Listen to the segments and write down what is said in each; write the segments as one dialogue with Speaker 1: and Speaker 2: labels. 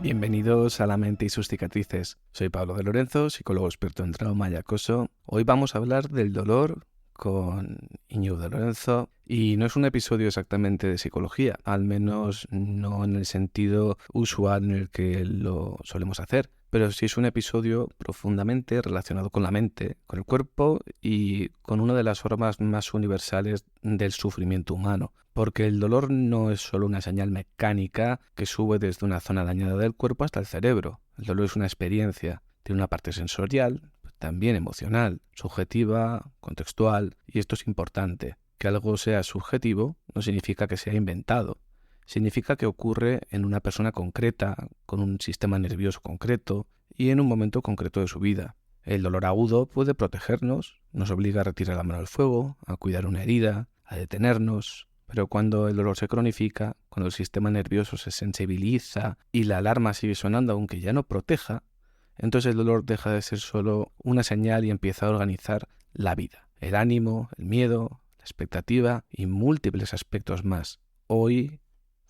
Speaker 1: Bienvenidos a La Mente y sus cicatrices. Soy Pablo de Lorenzo, psicólogo experto en trauma y acoso. Hoy vamos a hablar del dolor con Íñigo de Lorenzo y no es un episodio exactamente de psicología, al menos no en el sentido usual en el que lo solemos hacer, pero sí es un episodio profundamente relacionado con la mente, con el cuerpo y con una de las formas más universales del sufrimiento humano. Porque el dolor no es solo una señal mecánica que sube desde una zona dañada del cuerpo hasta el cerebro. El dolor es una experiencia, tiene una parte sensorial, también emocional, subjetiva, contextual, y esto es importante. Que algo sea subjetivo no significa que sea inventado. Significa que ocurre en una persona concreta, con un sistema nervioso concreto y en un momento concreto de su vida. El dolor agudo puede protegernos, nos obliga a retirar la mano del fuego, a cuidar una herida, a detenernos. Pero cuando el dolor se cronifica, cuando el sistema nervioso se sensibiliza y la alarma sigue sonando aunque ya no proteja, entonces el dolor deja de ser solo una señal y empieza a organizar la vida, el ánimo, el miedo, la expectativa y múltiples aspectos más. Hoy,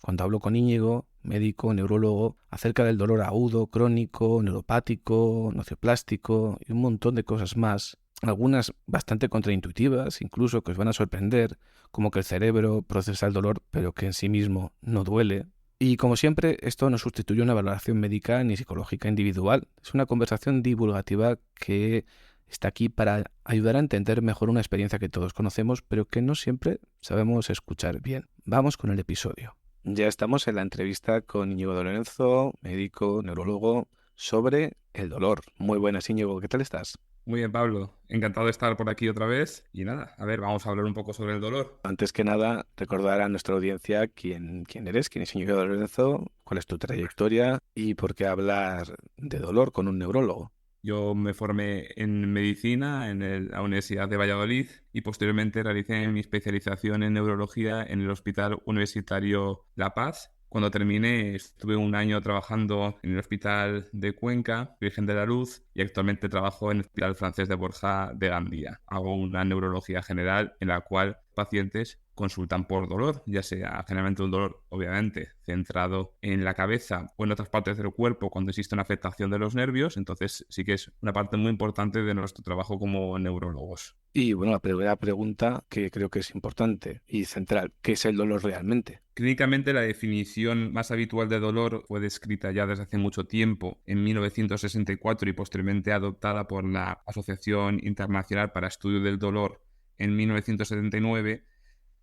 Speaker 1: cuando hablo con Íñigo, médico, neurólogo, acerca del dolor agudo, crónico, neuropático, nocioplástico y un montón de cosas más, algunas bastante contraintuitivas, incluso que os van a sorprender, como que el cerebro procesa el dolor pero que en sí mismo no duele. Y como siempre, esto no sustituye una valoración médica ni psicológica individual. Es una conversación divulgativa que está aquí para ayudar a entender mejor una experiencia que todos conocemos, pero que no siempre sabemos escuchar bien. Vamos con el episodio. Ya estamos en la entrevista con Íñigo de Lorenzo, médico, neurólogo, sobre el dolor. Muy buenas, Íñigo, ¿qué tal estás?
Speaker 2: Muy bien, Pablo. Encantado de estar por aquí otra vez. Y nada, a ver, vamos a hablar un poco sobre el dolor.
Speaker 1: Antes que nada, recordar a nuestra audiencia quién eres, quién es Íñigo de Lorenzo, cuál es tu trayectoria y por qué hablar de dolor con un neurólogo.
Speaker 2: Yo me formé en medicina en la Universidad de Valladolid y posteriormente realicé mi especialización en neurología en el Hospital Universitario La Paz. Cuando terminé, estuve un año trabajando en el Hospital de Cuenca, Virgen de la Luz, y actualmente trabajo en el Hospital Francés de Borja de Gandía. Hago una neurología general en la cual pacientes consultan por dolor, ya sea generalmente un dolor, obviamente, centrado en la cabeza o en otras partes del cuerpo cuando existe una afectación de los nervios. Entonces sí que es una parte muy importante de nuestro trabajo como neurólogos.
Speaker 1: Y bueno, la primera pregunta que creo que es importante y central, ¿qué es el dolor realmente?
Speaker 2: Clínicamente, la definición más habitual de dolor fue descrita ya desde hace mucho tiempo, en 1964, y posteriormente adoptada por la Asociación Internacional para Estudio del Dolor en 1979.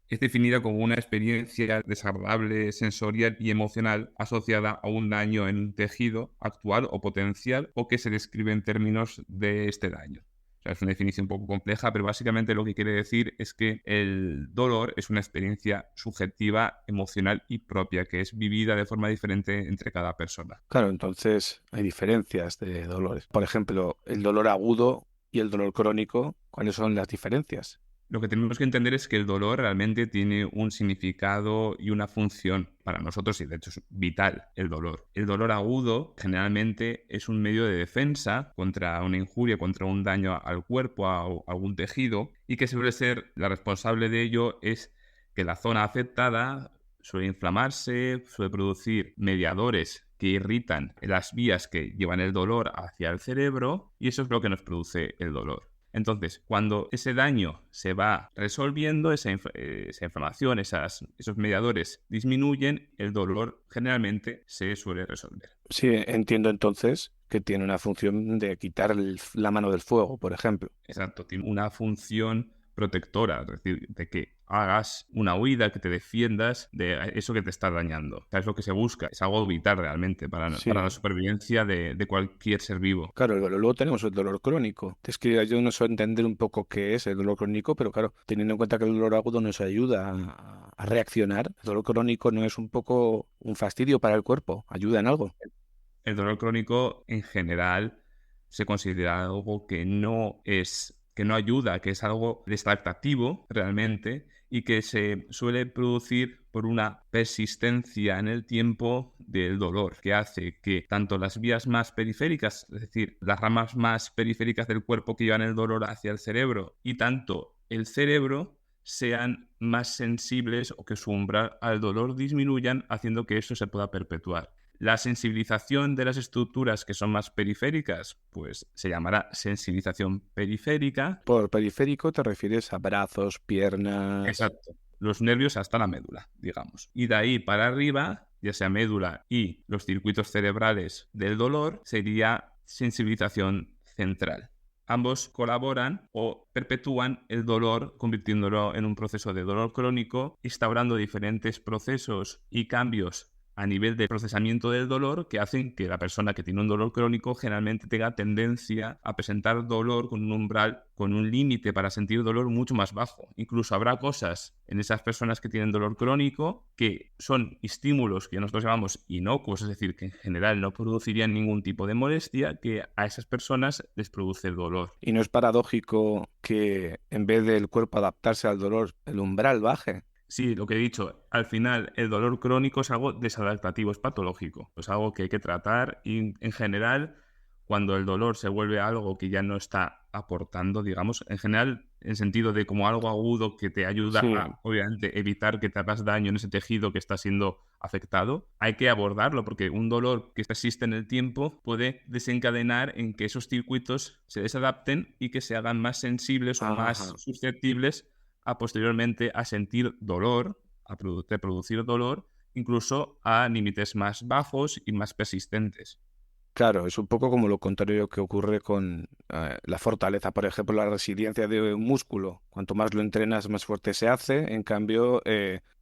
Speaker 2: Es definida como una experiencia desagradable, sensorial y emocional asociada a un daño en un tejido actual o potencial, o que se describe en términos de este daño. O sea, es una definición un poco compleja, pero básicamente lo que quiere decir es que el dolor es una experiencia subjetiva, emocional y propia, que es vivida de forma diferente entre cada persona.
Speaker 1: Claro, entonces hay diferencias de dolores. Por ejemplo, el dolor agudo y el dolor crónico, ¿cuáles son las diferencias?
Speaker 2: Lo que tenemos que entender es que el dolor realmente tiene un significado y una función para nosotros, y de hecho es vital el dolor. El dolor agudo generalmente es un medio de defensa contra una injuria, contra un daño al cuerpo, a algún tejido, y que suele ser la responsable de ello es que la zona afectada suele inflamarse, suele producir mediadores que irritan las vías que llevan el dolor hacia el cerebro, y eso es lo que nos produce el dolor. Entonces, cuando ese daño se va resolviendo, esa inflamación, esos mediadores disminuyen, el dolor generalmente se suele resolver.
Speaker 1: Sí, entiendo entonces que tiene una función de quitar la mano del fuego, por ejemplo.
Speaker 2: Exacto, tiene una función protectora, es decir, de que hagas una huida, que te defiendas de eso que te está dañando. O sea, es lo que se busca, es algo vital realmente para
Speaker 1: Sí.
Speaker 2: la supervivencia de cualquier ser vivo.
Speaker 1: Claro, luego tenemos el dolor crónico. Es que yo no sé entender un poco qué es el dolor crónico, pero claro, teniendo en cuenta que el dolor agudo nos ayuda a reaccionar. El dolor crónico no es un poco un fastidio para el cuerpo, ayuda en algo.
Speaker 2: El dolor crónico en general se considera algo que no ayuda, que es algo desadaptativo realmente y que se suele producir por una persistencia en el tiempo del dolor, que hace que tanto las vías más periféricas, es decir, las ramas más periféricas del cuerpo que llevan el dolor hacia el cerebro, y tanto el cerebro sean más sensibles o que su umbral al dolor disminuyan, haciendo que eso se pueda perpetuar. La sensibilización de las estructuras que son más periféricas, pues se llamará sensibilización periférica.
Speaker 1: Por periférico te refieres a brazos, piernas.
Speaker 2: Exacto. Los nervios hasta la médula, digamos. Y de ahí para arriba, ya sea médula y los circuitos cerebrales del dolor, sería sensibilización central. Ambos colaboran o perpetúan el dolor, convirtiéndolo en un proceso de dolor crónico, instaurando diferentes procesos y cambios a nivel de procesamiento del dolor que hacen que la persona que tiene un dolor crónico generalmente tenga tendencia a presentar dolor con un umbral, con un límite para sentir dolor mucho más bajo. Incluso habrá cosas en esas personas que tienen dolor crónico que son estímulos que nosotros llamamos inocuos, es decir, que en general no producirían ningún tipo de molestia, que a esas personas les produce dolor.
Speaker 1: ¿Y no es paradójico que en vez del cuerpo adaptarse al dolor, el umbral baje?
Speaker 2: Sí, lo que he dicho, al final el dolor crónico es algo desadaptativo, es patológico, es algo que hay que tratar y en general cuando el dolor se vuelve algo que ya no está aportando, digamos, en general en sentido de como algo agudo que te ayuda
Speaker 1: Sí.
Speaker 2: a, obviamente, evitar que te hagas daño en ese tejido que está siendo afectado, hay que abordarlo porque un dolor que persiste en el tiempo puede desencadenar en que esos circuitos se desadapten y que se hagan más sensibles o más
Speaker 1: Ajá.
Speaker 2: susceptibles a posteriormente a sentir dolor, a reproducir dolor, incluso a límites más bajos y más persistentes.
Speaker 1: Claro, es un poco como lo contrario que ocurre con la fortaleza, por ejemplo, la resiliencia de un músculo. Cuanto más lo entrenas, más fuerte se hace. En cambio,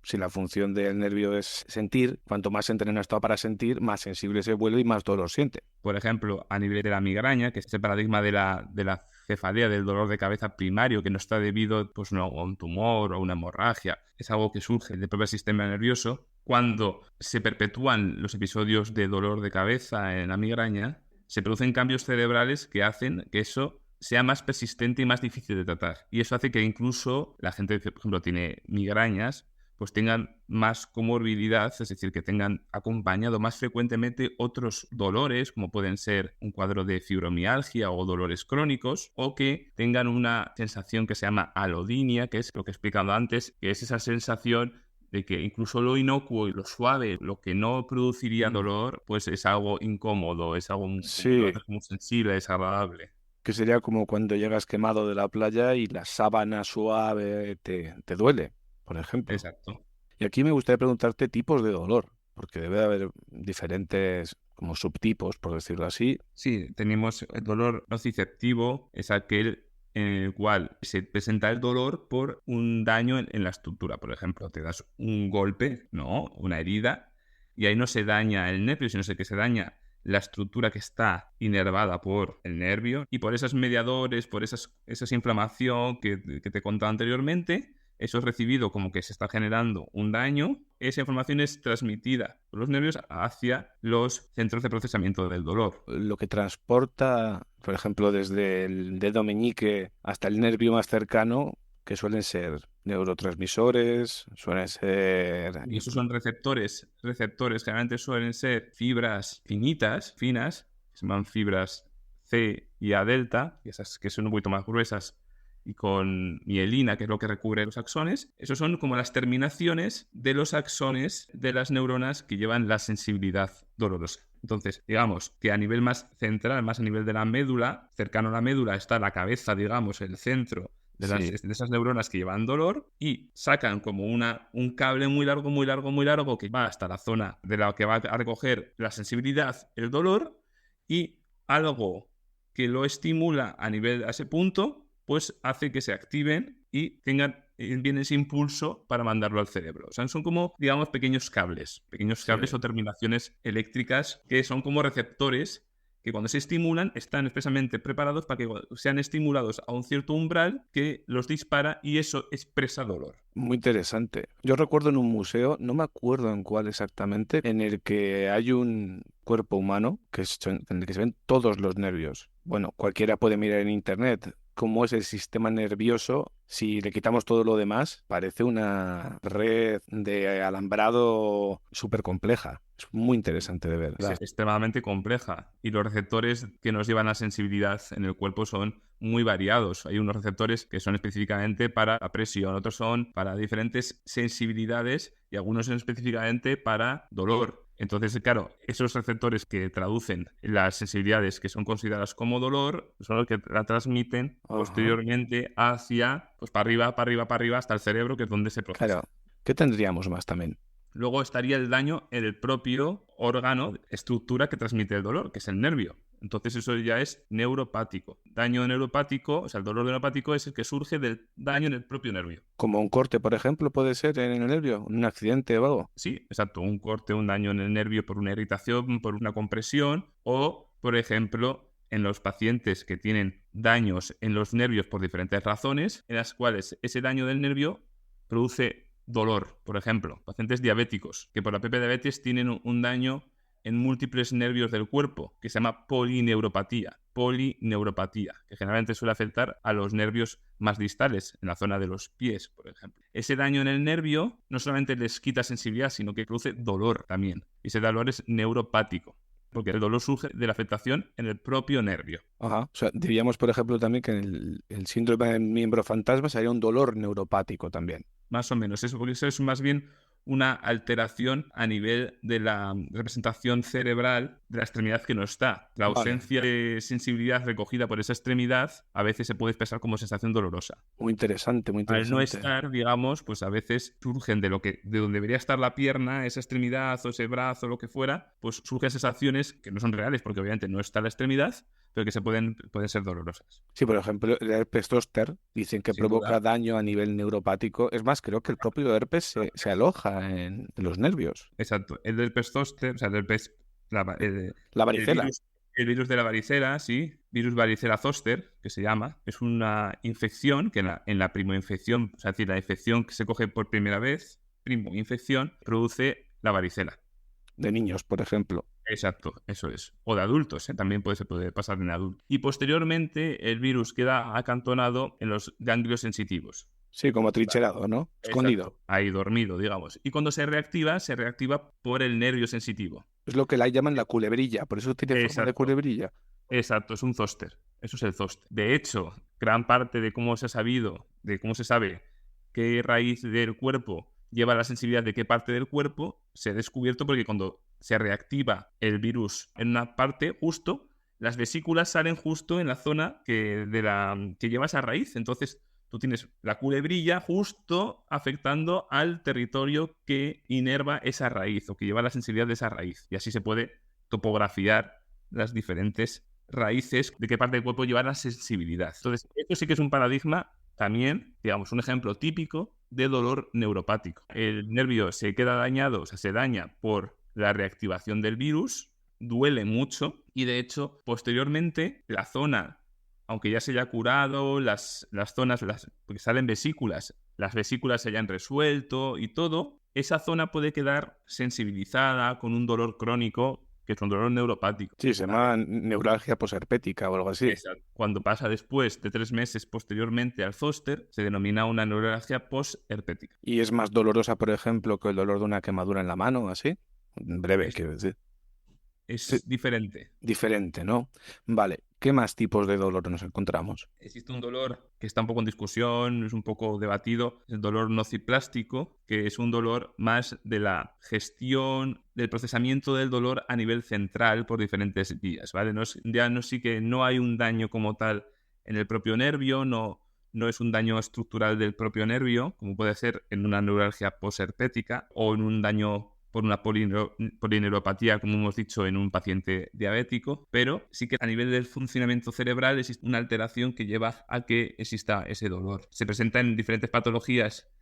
Speaker 1: si la función del nervio es sentir, cuanto más entrenas todo para sentir, más sensible se vuelve y más dolor siente.
Speaker 2: Por ejemplo, a nivel de la migraña, que es el paradigma de la cefalea, del dolor de cabeza primario, que no está debido pues, no, a un tumor o una hemorragia, es algo que surge del propio sistema nervioso. Cuando se perpetúan los episodios de dolor de cabeza en la migraña, se producen cambios cerebrales que hacen que eso sea más persistente y más difícil de tratar. Y eso hace que incluso la gente que, por ejemplo, tiene migrañas, pues tengan más comorbilidad, es decir, que tengan acompañado más frecuentemente otros dolores, como pueden ser un cuadro de fibromialgia o dolores crónicos, o que tengan una sensación que se llama alodinia, que es lo que he explicado antes, que es esa sensación de que incluso lo inocuo y lo suave, lo que no produciría dolor, pues es algo incómodo, es algo que lo
Speaker 1: Sí,
Speaker 2: hace como sensible, desagradable.
Speaker 1: que sería como cuando llegas quemado de la playa y la sábana suave te duele, por ejemplo.
Speaker 2: Exacto.
Speaker 1: Y aquí me gustaría preguntarte tipos de dolor, porque debe de haber diferentes como subtipos, por decirlo así.
Speaker 2: Sí, tenemos el dolor nociceptivo, es aquel en el cual se presenta el dolor por un daño en la estructura. Por ejemplo, te das un golpe, ¿no? Una herida, y ahí no se daña el nervio, sino que se daña la estructura que está inervada por el nervio y por esos mediadores, por esa inflamación que te he contado anteriormente. Eso es recibido como que se está generando un daño. Esa información es transmitida por los nervios hacia los centros de procesamiento del dolor.
Speaker 1: Lo que transporta, por ejemplo, desde el dedo meñique hasta el nervio más cercano, que suelen ser neurotransmisores, suelen ser...
Speaker 2: Y esos son receptores generalmente suelen ser fibras finitas, finas, que se llaman fibras C y A delta, y esas que son un poquito más gruesas y con mielina, que es lo que recubre los axones. Esos son como las terminaciones de los axones de las neuronas que llevan la sensibilidad dolorosa. Entonces, digamos que a nivel más central, más a nivel de la médula, cercano a la médula está la cabeza, digamos, el centro
Speaker 1: Sí,
Speaker 2: de esas neuronas que llevan dolor y sacan como un cable muy largo, muy largo, muy largo que va hasta la zona de la que va a recoger la sensibilidad, el dolor y algo que lo estimula a ese punto, pues hace que se activen y tengan bien ese impulso para mandarlo al cerebro. O sea, son como, digamos, pequeños cables
Speaker 1: sí.
Speaker 2: o terminaciones eléctricas que son como receptores que cuando se estimulan están expresamente preparados para que sean estimulados a un cierto umbral que los dispara y eso expresa dolor.
Speaker 1: Muy interesante. Yo recuerdo en un museo, no me acuerdo en cuál exactamente, en el que hay un cuerpo humano en el que se ven todos los nervios. Bueno, cualquiera puede mirar en internet cómo es el sistema nervioso. Si le quitamos todo lo demás, parece una red de alambrado súper compleja. Es muy interesante de ver,
Speaker 2: Es
Speaker 1: ¿verdad?
Speaker 2: extremadamente compleja y los receptores que nos llevan a sensibilidad en el cuerpo son muy variados. Hay unos receptores que son específicamente para la presión, otros son para diferentes sensibilidades y algunos son específicamente para dolor. Entonces, claro, esos receptores que traducen las sensibilidades que son consideradas como dolor son los que la transmiten
Speaker 1: Ajá.
Speaker 2: posteriormente hacia, pues para arriba, para arriba, para arriba, hasta el cerebro, que es donde se procesa.
Speaker 1: Claro. ¿Qué tendríamos más también?
Speaker 2: Luego estaría el daño en el propio órgano, estructura que transmite el dolor, que es el nervio. Entonces eso ya es neuropático. Daño neuropático, o sea, el dolor neuropático es el que surge del daño en el propio nervio.
Speaker 1: Como un corte, por ejemplo, puede ser en el nervio, un accidente o algo.
Speaker 2: Sí, exacto, un corte, un daño en el nervio por una irritación, por una compresión o, por ejemplo, en los pacientes que tienen daños en los nervios por diferentes razones, en las cuales ese daño del nervio produce dolor. Por ejemplo, pacientes diabéticos que por la diabetes tienen un daño en múltiples nervios del cuerpo, que se llama polineuropatía, que generalmente suele afectar a los nervios más distales, en la zona de los pies, por ejemplo. Ese daño en el nervio no solamente les quita sensibilidad, sino que produce dolor también. Y ese dolor es neuropático, porque el dolor surge de la afectación en el propio nervio.
Speaker 1: Ajá. O sea, diríamos, por ejemplo, también que el síndrome del miembro fantasma sería un dolor neuropático también.
Speaker 2: Más o menos, eso, porque eso es más bien una alteración a nivel de la representación cerebral de la extremidad que no está. La
Speaker 1: Vale.
Speaker 2: ausencia de sensibilidad recogida por esa extremidad a veces se puede expresar como sensación dolorosa.
Speaker 1: Muy interesante, muy
Speaker 2: Al no
Speaker 1: interesante.
Speaker 2: estar, digamos, pues a veces surgen de donde debería estar la pierna, esa extremidad o ese brazo, lo que fuera, pues surgen sensaciones que no son reales porque obviamente no está la extremidad, pero que pueden ser dolorosas.
Speaker 1: Sí, por ejemplo, el herpes zóster dicen que
Speaker 2: Sin duda.
Speaker 1: provoca daño a nivel neuropático. Es más, creo que el propio herpes se aloja en los nervios.
Speaker 2: Exacto. El del herpes zóster, o sea, el herpes,
Speaker 1: La
Speaker 2: el
Speaker 1: varicela.
Speaker 2: virus, el virus de la varicela, sí, virus varicela zóster, que se llama, es una infección que en la primoinfección, o sea, es decir, la infección que se coge por primera vez, primoinfección, produce la varicela.
Speaker 1: De niños, por ejemplo.
Speaker 2: Exacto, eso es. O de adultos, ¿eh? También puede pasar en adultos. Y posteriormente el virus queda acantonado en los ganglios sensitivos.
Speaker 1: Sí, como trincherado, ¿no? Escondido.
Speaker 2: Exacto. Ahí dormido, digamos. Y cuando se reactiva por el nervio sensitivo.
Speaker 1: Es lo que la llaman la culebrilla, por eso tiene forma de
Speaker 2: Exacto.
Speaker 1: culebrilla.
Speaker 2: Exacto, es un zóster. Eso es el zóster. De hecho, gran parte de cómo se sabe qué raíz del cuerpo lleva la sensibilidad de qué parte del cuerpo, se ha descubierto porque cuando se reactiva el virus en una parte, justo, las vesículas salen justo en la zona que lleva esa raíz. Entonces, tú tienes la culebrilla justo afectando al territorio que inerva esa raíz o que lleva la sensibilidad de esa raíz. Y así se puede topografiar las diferentes raíces de qué parte del cuerpo lleva la sensibilidad. Entonces, esto sí que es un paradigma también, digamos, un ejemplo típico de dolor neuropático. El nervio se queda dañado, o sea, se daña por la reactivación del virus, duele mucho y de hecho, posteriormente, la zona, aunque ya se haya curado, las zonas, porque salen vesículas, las vesículas se hayan resuelto y todo, esa zona puede quedar sensibilizada con un dolor crónico que es un dolor neuropático.
Speaker 1: Sí, se llama neuralgia posherpética o algo así.
Speaker 2: Exacto. Cuando pasa después de 3 meses posteriormente al zóster, se denomina una neuralgia posherpética.
Speaker 1: Y es más dolorosa, por ejemplo, que el dolor de una quemadura en la mano, así. Breve,
Speaker 2: Es,
Speaker 1: quiero decir. Sí,
Speaker 2: es diferente.
Speaker 1: diferente, ¿no? Vale, ¿qué más tipos de dolor nos encontramos?
Speaker 2: Existe un dolor que está un poco en discusión, es un poco debatido, el dolor nociplástico, que es un dolor más de la gestión, del procesamiento del dolor a nivel central por diferentes vías, ¿vale? Sí que no hay un daño como tal en el propio nervio, no es un daño estructural del propio nervio, como puede ser en una neuralgia posherpética o en un daño por una polineuropatía, como hemos dicho, en un paciente diabético, pero sí que a nivel del funcionamiento cerebral existe una alteración que lleva a que exista ese dolor. Se presenta en diferentes patologías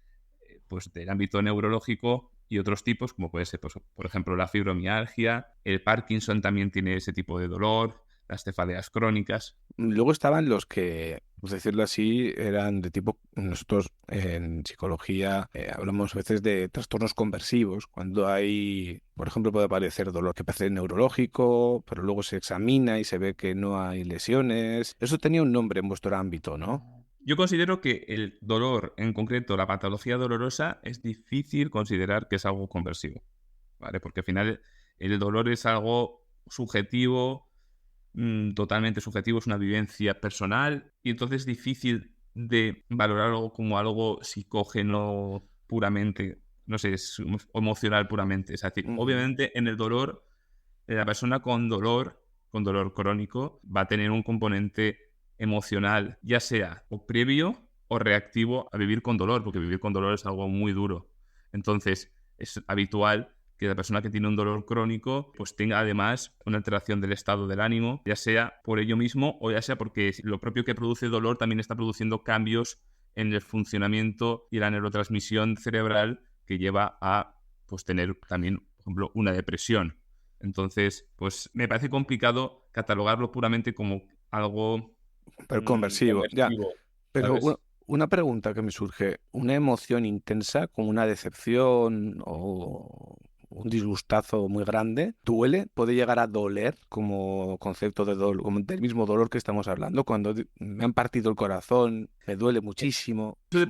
Speaker 2: pues, del ámbito neurológico y otros tipos, como puede ser, pues, por ejemplo, la fibromialgia, el Parkinson también tiene ese tipo de dolor, las cefaleas crónicas.
Speaker 1: Luego estaban los que, por decirlo así, eran de tipo, nosotros en psicología hablamos a veces de trastornos conversivos, cuando hay, por ejemplo, puede aparecer dolor que parece neurológico, pero luego se examina y se ve que no hay lesiones. Eso tenía un nombre en vuestro ámbito, ¿no?
Speaker 2: Yo considero que el dolor, en concreto la patología dolorosa, es difícil considerar que es algo conversivo, ¿vale? Porque al final el dolor es algo subjetivo, totalmente subjetivo, es una vivencia personal y entonces es difícil de valorarlo como algo psicógeno puramente, no sé, es emocional puramente. Es decir,
Speaker 1: Ujú.
Speaker 2: obviamente en el dolor, la persona con dolor crónico, va a tener un componente emocional, ya sea o previo o reactivo a vivir con dolor, porque vivir con dolor es algo muy duro. Entonces, es habitual que la persona que tiene un dolor crónico pues tenga además una alteración del estado del ánimo, ya sea por ello mismo o ya sea porque lo propio que produce dolor también está produciendo cambios en el funcionamiento y la neurotransmisión cerebral que lleva a pues tener también, por ejemplo, una depresión. Entonces, pues me parece complicado catalogarlo puramente como algo
Speaker 1: Pero conversivo, ya.
Speaker 2: conversivo,
Speaker 1: Pero
Speaker 2: ¿sabes?
Speaker 1: una pregunta que me surge, ¿una emoción intensa como una decepción o un disgustazo muy grande duele? ¿Puede llegar a doler como concepto de dolor, como del mismo dolor que estamos hablando? Cuando me han partido el corazón, me duele muchísimo.
Speaker 2: Eso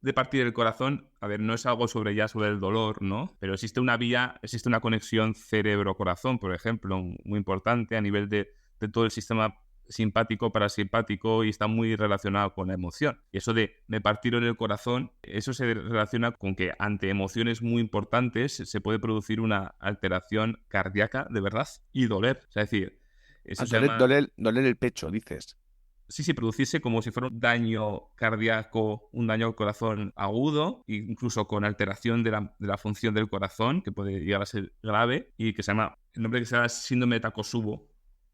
Speaker 2: de partir el corazón, a ver, no es algo sobre el dolor, ¿no? Pero existe una vía, existe una conexión cerebro-corazón, por ejemplo, muy importante a nivel de todo el sistema simpático, parasimpático y está muy relacionado con la emoción. Y eso de me partieron el corazón, eso se relaciona con que ante emociones muy importantes se puede producir una alteración cardíaca de verdad y doler. O sea, es decir, eso se llama.
Speaker 1: Doler el pecho, dices.
Speaker 2: Sí, sí, producirse como si fuera un daño cardíaco, un daño al corazón agudo, incluso con alteración de la función del corazón, que puede llegar a ser grave, y que se llama, el nombre que se llama síndrome de Takotsubo,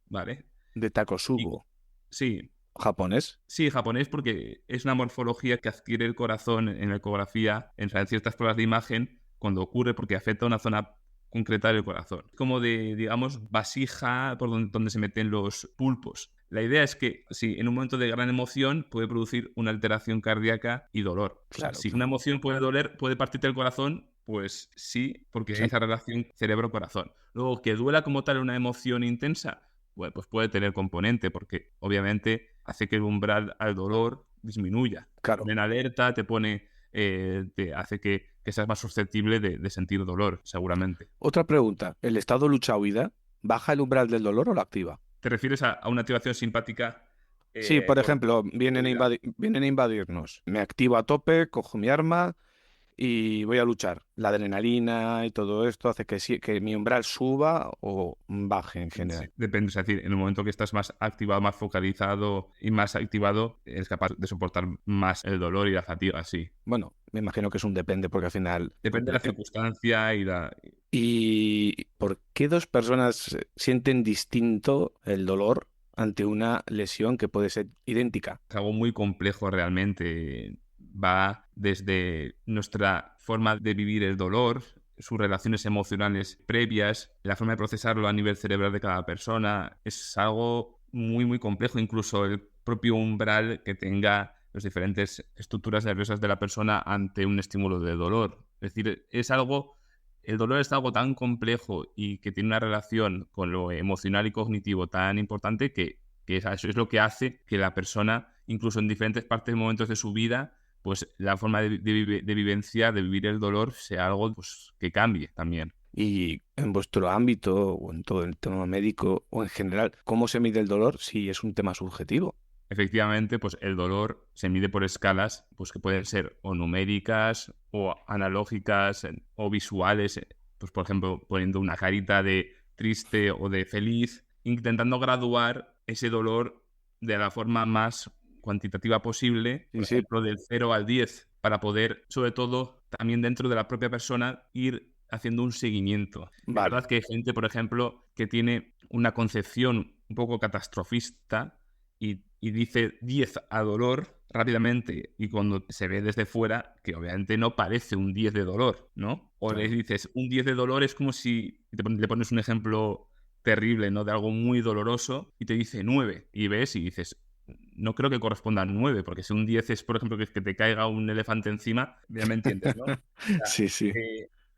Speaker 2: ¿vale?
Speaker 1: De
Speaker 2: Y
Speaker 1: Takotsubo,
Speaker 2: sí,
Speaker 1: japonés.
Speaker 2: sí, japonés porque es una morfología que adquiere el corazón en la ecografía, en ciertas pruebas de imagen, cuando ocurre porque afecta a una zona concreta del corazón. Como de, digamos, vasija por donde se meten los pulpos. La idea es que si en un momento de gran emoción puede producir una alteración cardíaca y dolor. O sea,
Speaker 1: Claro,
Speaker 2: si una emoción puede doler, puede partirte el corazón, pues sí, porque hay
Speaker 1: sí.
Speaker 2: esa relación cerebro-corazón. Luego, que duela como tal una emoción intensa, bueno, pues puede tener componente, porque obviamente hace que el umbral al dolor disminuya. Te
Speaker 1: Claro.
Speaker 2: pone en alerta, te hace que seas más susceptible de sentir dolor, seguramente.
Speaker 1: Otra pregunta, ¿el estado lucha-huida baja el umbral del dolor o lo activa?
Speaker 2: ¿Te refieres a una activación simpática
Speaker 1: Sí, por
Speaker 2: por
Speaker 1: ejemplo,
Speaker 2: seguridad?
Speaker 1: vienen a invadirnos. Me activo a tope, cojo mi arma y voy a luchar. La adrenalina y todo esto hace que, que mi umbral suba o baje en
Speaker 2: Sí,
Speaker 1: general.
Speaker 2: depende, es decir, en el momento que estás más activado, más focalizado y más activado, eres capaz de soportar más el dolor y la fatiga, sí.
Speaker 1: Bueno, me imagino que es un depende porque al final...
Speaker 2: Depende de la circunstancia y
Speaker 1: ¿Y por qué dos personas sienten distinto el dolor ante una lesión que puede ser idéntica?
Speaker 2: es algo muy complejo realmente. Va desde nuestra forma de vivir el dolor, sus relaciones emocionales previas, la forma de procesarlo a nivel cerebral de cada persona. Es algo muy, muy complejo. Incluso el propio umbral que tenga las diferentes estructuras nerviosas de la persona ante un estímulo de dolor. Es decir, el dolor es algo tan complejo y que tiene una relación con lo emocional y cognitivo tan importante que eso es lo que hace que la persona, incluso en diferentes partes y momentos de su vida, pues la forma de vivencia, de vivir el dolor, sea algo pues, que cambie también.
Speaker 1: Y en vuestro ámbito o en todo el tema médico o en general, ¿cómo se mide el dolor si es un tema subjetivo?
Speaker 2: Efectivamente, pues el dolor se mide por escalas, pues que pueden ser o numéricas o analógicas o visuales, pues por ejemplo poniendo una carita de triste o de feliz, intentando graduar ese dolor de la forma más cuantitativa posible,
Speaker 1: Sí,
Speaker 2: por
Speaker 1: sí,
Speaker 2: ejemplo del 0 al 10, para poder, sobre todo, también dentro de la propia persona, ir haciendo un seguimiento. Es
Speaker 1: vale.
Speaker 2: verdad que hay gente, por ejemplo, que tiene una concepción un poco catastrofista y dice 10 a dolor rápidamente y cuando se ve desde fuera, que obviamente no parece un 10 de dolor, ¿no? O le
Speaker 1: Claro.
Speaker 2: dices un 10 de dolor es como si le pones un ejemplo terrible, ¿no? De algo muy doloroso y te dice 9 y ves y dices, no creo que corresponda a 9, porque si un 10 es, por ejemplo, que te caiga un elefante encima, ya me entiendes, ¿no? O sea,
Speaker 1: Sí, sí.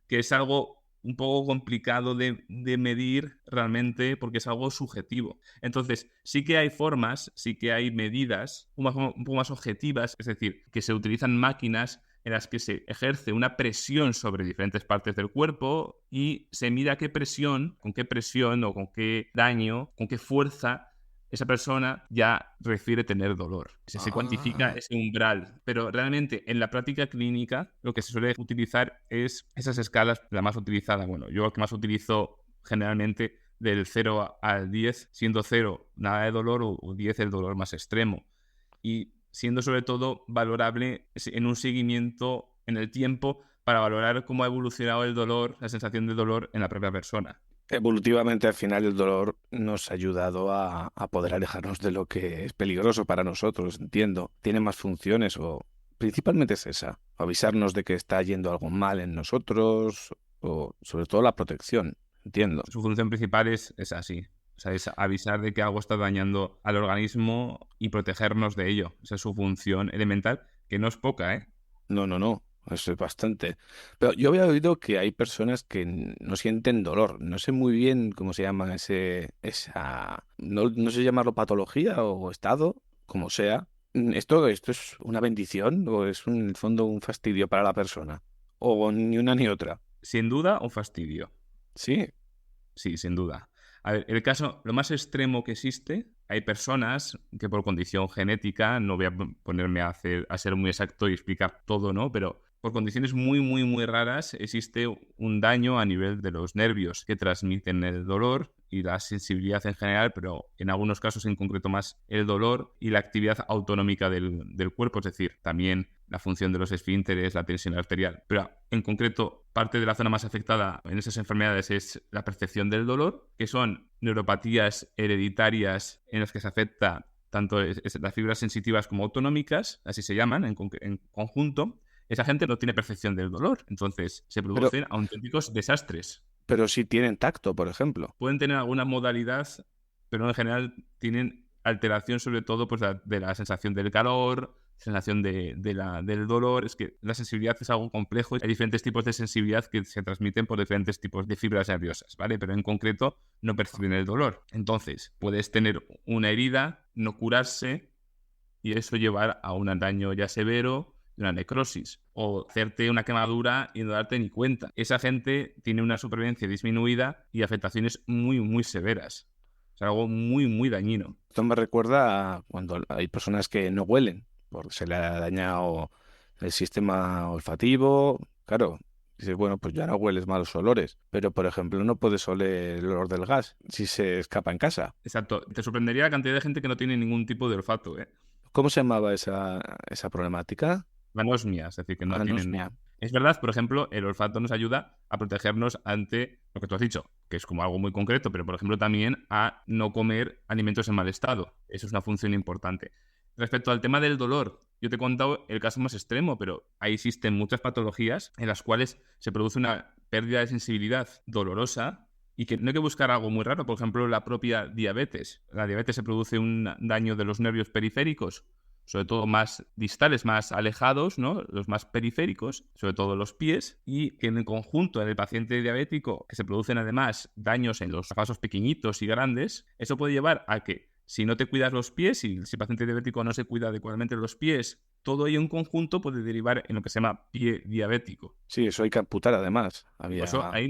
Speaker 2: que es algo un poco complicado de medir realmente porque es algo subjetivo. Entonces, sí que hay formas, sí que hay medidas un poco más objetivas, es decir, que se utilizan máquinas en las que se ejerce una presión sobre diferentes partes del cuerpo y se mira con qué presión o con qué daño, con qué fuerza esa persona ya refiere tener dolor. Se cuantifica
Speaker 1: Ah,
Speaker 2: ese umbral, pero realmente en la práctica clínica lo que se suele utilizar es esas escalas, la más utilizada. Bueno, yo lo que más utilizo generalmente del 0 al 10, siendo 0 nada de dolor o 10 el dolor más extremo. Y siendo sobre todo valorable en un seguimiento en el tiempo para valorar cómo ha evolucionado el dolor, la sensación de dolor en la propia persona.
Speaker 1: evolutivamente, al final, el dolor nos ha ayudado a poder alejarnos de lo que es peligroso para nosotros, entiendo. Tiene más funciones o principalmente es esa, avisarnos de que está yendo algo mal en nosotros o sobre todo la protección, entiendo.
Speaker 2: Su función principal es así. O sea, es avisar de que algo está dañando al organismo y protegernos de ello. Esa es su función elemental, que no es poca, ¿eh?
Speaker 1: No, no, no, eso es bastante. Pero yo había oído que hay personas que no sienten dolor. No sé muy bien cómo se llama no sé llamarlo patología o estado, como sea. ¿Esto es una bendición o es en el fondo un fastidio para la persona? O ni una ni otra.
Speaker 2: Sin duda, un fastidio.
Speaker 1: Sí.
Speaker 2: Sí, sin duda. A ver, el caso, lo más extremo que existe, hay personas que por condición genética, no voy a ponerme a ser muy exacto y explicar todo, ¿no? Pero por condiciones muy, muy, muy raras existe un daño a nivel de los nervios que transmiten el dolor y la sensibilidad en general, pero en algunos casos en concreto más el dolor y la actividad autonómica del cuerpo, es decir, también la función de los esfínteres, la tensión arterial. Pero en concreto, parte de la zona más afectada en esas enfermedades es la percepción del dolor, que son neuropatías hereditarias en las que se afecta tanto las fibras sensitivas como autonómicas, así se llaman en conjunto. Esa gente no tiene percepción del dolor, entonces se
Speaker 1: Pero,
Speaker 2: producen auténticos desastres.
Speaker 1: pero sí tienen tacto, por ejemplo.
Speaker 2: Pueden tener alguna modalidad, pero en general tienen alteración sobre todo pues, de la sensación del calor, sensación del dolor. Es que la sensibilidad es algo complejo. Hay diferentes tipos de sensibilidad que se transmiten por diferentes tipos de fibras nerviosas, ¿vale? Pero en concreto no perciben el dolor. Entonces, puedes tener una herida, no curarse y eso llevar a un daño ya severo, una necrosis, o hacerte una quemadura y no darte ni cuenta. Esa gente tiene una supervivencia disminuida y afectaciones muy, muy severas. Es algo muy, muy dañino.
Speaker 1: Esto me recuerda a cuando hay personas que no huelen, porque se le ha dañado el sistema olfativo. Claro, dices, bueno, pues ya no hueles malos olores, pero por ejemplo no puedes oler el olor del gas si se escapa en casa.
Speaker 2: Exacto. Te sorprendería la cantidad de gente que no tiene ningún tipo de olfato, ¿eh?
Speaker 1: ¿Cómo se llamaba esa problemática?
Speaker 2: Anosmia, es decir, que no tienen...
Speaker 1: Anosmia.
Speaker 2: Es verdad, por ejemplo, el olfato nos ayuda a protegernos ante lo que tú has dicho, que es como algo muy concreto, pero por ejemplo también a no comer alimentos en mal estado. Eso es una función importante. Respecto al tema del dolor, yo te he contado el caso más extremo, pero ahí existen muchas patologías en las cuales se produce una pérdida de sensibilidad dolorosa y que no hay que buscar algo muy raro. Por ejemplo, la propia diabetes. La diabetes se produce un daño de los nervios periféricos, sobre todo más distales, más alejados, ¿no? Los más periféricos, sobre todo los pies, y que en el conjunto en el paciente diabético, que se producen además daños en los vasos pequeñitos y grandes, eso puede llevar a que si no te cuidas los pies, si el paciente diabético no se cuida adecuadamente los pies, todo ello en conjunto puede derivar en lo que se llama pie diabético.
Speaker 1: Sí, eso hay que amputar además.
Speaker 2: Por eso
Speaker 1: Había...
Speaker 2: hay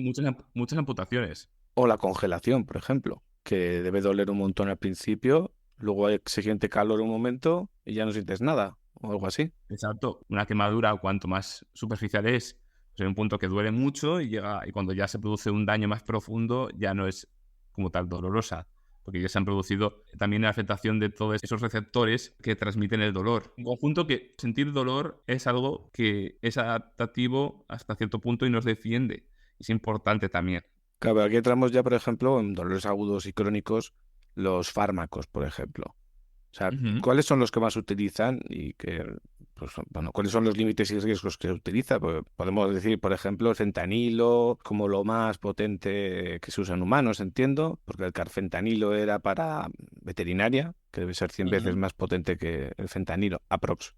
Speaker 2: muchas amputaciones.
Speaker 1: O la congelación, por ejemplo, que debe doler un montón al principio, luego se siente calor un momento y ya no sientes nada, o algo así.
Speaker 2: Exacto. Una quemadura, cuanto más superficial es, pues hay un punto que duele mucho y cuando ya se produce un daño más profundo, ya no es como tal dolorosa, porque ya se han producido también la afectación de todos esos receptores que transmiten el dolor. En conjunto que sentir dolor es algo que es adaptativo hasta cierto punto y nos defiende. Es importante también.
Speaker 1: Claro, aquí entramos ya, por ejemplo, en dolores agudos y crónicos, los fármacos, por ejemplo. sea,
Speaker 2: Ujú.
Speaker 1: ¿cuáles son los que más utilizan y que, pues, bueno, cuáles son los límites y riesgos que se utiliza? Pues podemos decir, por ejemplo, el fentanilo como lo más potente que se usa en humanos, entiendo, porque el carfentanilo era para veterinaria, que debe ser 100 veces
Speaker 2: Ujú.
Speaker 1: más potente que el fentanilo, aprox.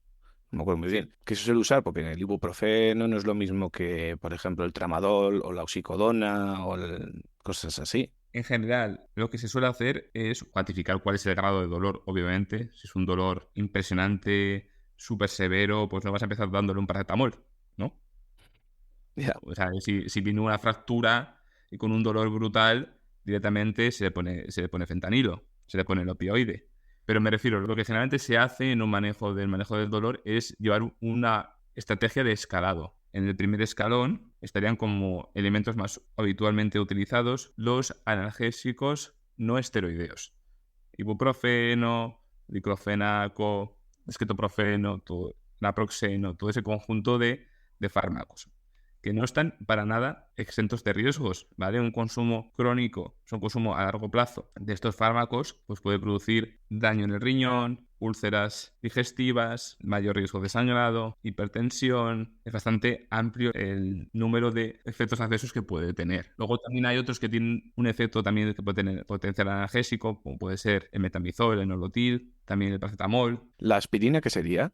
Speaker 1: No me acuerdo muy
Speaker 2: Sí.
Speaker 1: bien. ¿Qué se suele usar? Porque el ibuprofeno no es lo mismo que, por ejemplo, el tramadol o la oxicodona o cosas así.
Speaker 2: En general, lo que se suele hacer es cuantificar cuál es el grado de dolor, obviamente. Si es un dolor impresionante, súper severo, pues no vas a empezar dándole un paracetamol, ¿no?
Speaker 1: Ya.
Speaker 2: O sea, si viene una fractura y con un dolor brutal, directamente se le pone fentanilo, se le pone el opioide. Pero me refiero, lo que generalmente se hace en un manejo del dolor es llevar una estrategia de escalado. En el primer escalón estarían como elementos más habitualmente utilizados los analgésicos no esteroideos. Ibuprofeno, diclofenaco, esquetoprofeno, naproxeno, todo ese conjunto de fármacos que no están para nada exentos de riesgos, ¿vale? Un consumo crónico, un consumo a largo plazo de estos fármacos, pues puede producir daño en el riñón, úlceras digestivas, mayor riesgo de sangrado, hipertensión. Es bastante amplio el número de efectos adversos que puede tener. Luego también hay otros que tienen un efecto también que puede tener potencial analgésico, como puede ser el metamizol, el nolotil, también el paracetamol.
Speaker 1: ¿La aspirina qué sería?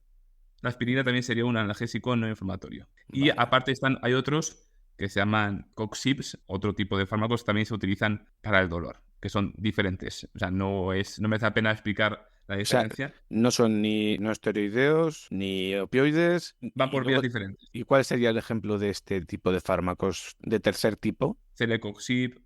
Speaker 2: La aspirina también sería un analgésico no inflamatorio. Y
Speaker 1: Vale.
Speaker 2: aparte hay otros que se llaman coxips, otro tipo de fármacos también se utilizan para el dolor, que son diferentes. O sea, no merece la pena explicar la
Speaker 1: O sea,
Speaker 2: diferencia.
Speaker 1: no son ni no esteroideos ni opioides.
Speaker 2: Van
Speaker 1: Y
Speaker 2: por vías
Speaker 1: luego,
Speaker 2: diferentes.
Speaker 1: ¿y cuál sería el ejemplo de este tipo de fármacos de tercer tipo?
Speaker 2: Celecoxib,